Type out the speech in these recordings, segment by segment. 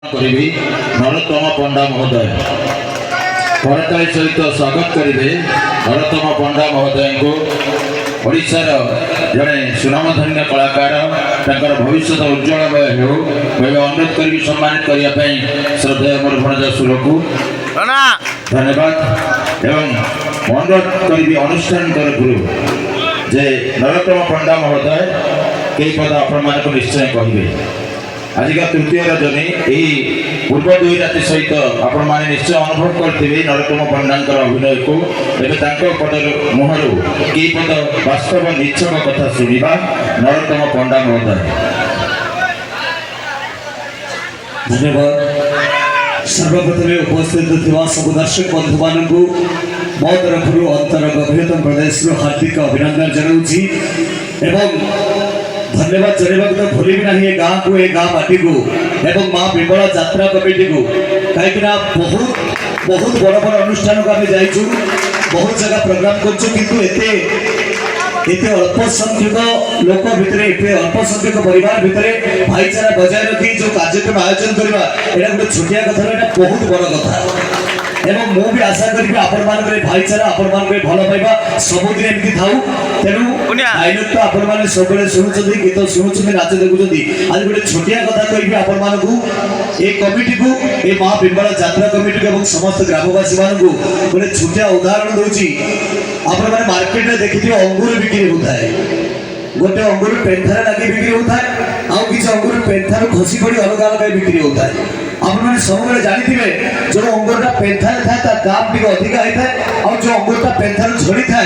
करी नरोत्तम पंडा महोदय करताली सहित स्वागत करेंगे। नरोत्तम पंडा महोदय को ओडिशार जड़े सुनामधन्य कलाकार भविष्य उज्ज्वलमय हो अनुरोध करी सम्मानित करने श्रद्धेय मोर भणजा सुर को धन्यवाद एवं अनुरोध करी अनुष्ठान तरफ जे नरोत्तम पंडा महोदय कई पद आपण निश्चय कहे। आजिका तृतीय रजनी यही पूर्व दुई राति सहित आपण मैंने निश्चय अनुभव करते नरोत्तम पंडा अभिनय को एवं पद मुहर कई पद वास्तव निच्छक कथा शुणा नरोत्तम पंडा महोदय। धन्यवाद। सर्वप्रथम उपस्थित थिबा सब दर्शक बंधु मान मो तरफ अंतर गभीरतम प्रदेश हार्दिक अभिनंदन जनाऊँगी एवं धन्यवाद जनवाक तो भूल भी ना गाँव को गाँ पार्टी को एवं माँ बिमला यात्रा कमिटी को कहीं बहुत बहुत बड़ बड़ अनुष्ठान को आम जाइचु बहुत जगह प्रोग्राम करते अल्प संख्यक लोक भितर अल्प संख्यक परिवार भितर भाईचारा बजाय रखी जो कार्यक्रम आयोजन करवा यहाँ गोटे छोटिया कथा ना बहुत बड़ कथा एवं मु भी आशा करी आपण मान भाईचारा आपण मान भल पाइबा सबुदिन एमती थाऊ तेणु डायलॉग तो आपण मैंने सब शुणुंट गीत शुणुंट नाच देखुं आज गोटे छोटिया कथा कहि आपण मान कमिटी को ये माँ बिमला यात्रा कमिटी को समस्त ग्रामवासी मान गोटे छोटिया उदाहरण दूसरी आपण मैंने मार्केट में देखिए अंगूर बिक्री होता है गोटे अंगूर पेंथार लगे बिक्री होता है आउ किसी अंगूर पेंथार खसी पड़ी अलग अलग बिक्री होता है। आपने सब जानी जो अंगूरटा पेंथार था दाम टी अधिका होता है और जो अंगूरटा पेंथार झड़ी था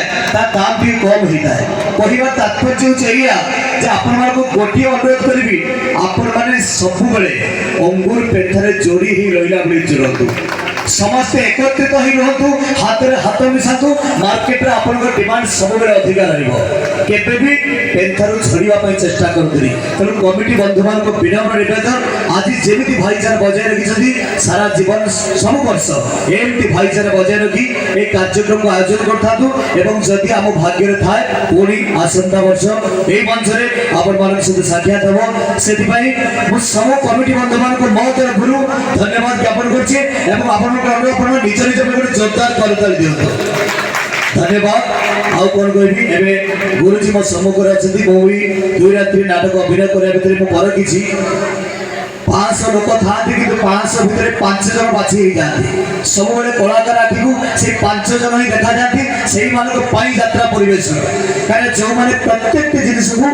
दाम टी कम होता है। कहवा तात्पर्य हूँ आपण गोटे अनुरोध करी आपण मैंने सब अंगूर पेंथार जोड़ी ही रहा चलतु समस्ते एकत्रित ही रुहतु हाथ में हाथ मिशातु मार्केट आपन डिमांड सब अधिका रही भी पेंथारू झड़ापी चेष्टा करूँ तेणु कमिटी बंधु मान विनम्र निवेदन आज जमी भाईचारा बजाय रखी सारा जीवन सब वर्ष एमती भाईचारा बजाय रखी एक कार्यक्रम को आयोजन करती आम भाग्य थाए पुणी आसंता वर्ष यही मंच में आपण मान सहित साक्षात हम से सब कमिटी बंधु मान मो तरफ धन्यवाद ज्ञापन कर निज निज गोटे जोरदार करताली दिखाते धन्यवाद। आउ कौन कहि गुरुजी मो सम्मुख अच्छा मुझे दुई रात्रि नाटक अभिनय करने पर किसी 500 लोक था कि 500 भितर 5 जन बाछी जाती सब कलाकार आखि को से 5 जन ही देखा जाती से यात्रा परिवेश कहीं जो मैंने प्रत्येक जिनिस को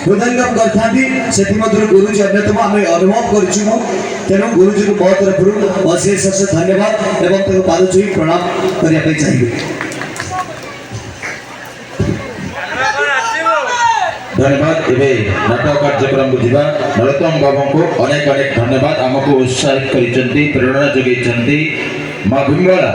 हृदयंगम करते गुरुजी अन्यतम आम अनुभव करूँ तेणु गुरुजी को बहुत तरफ अशेष अशेष धन्यवाद एवं पाद छुई प्रणाम करने चाहिए। धन्यवाद। एवं नाटक कार्यक्रम को जीवा नरोत्तम बाबू को अनेक अनेक धन्यवाद आमको उत्साहित कर प्रेरणा जगह माँ बिमला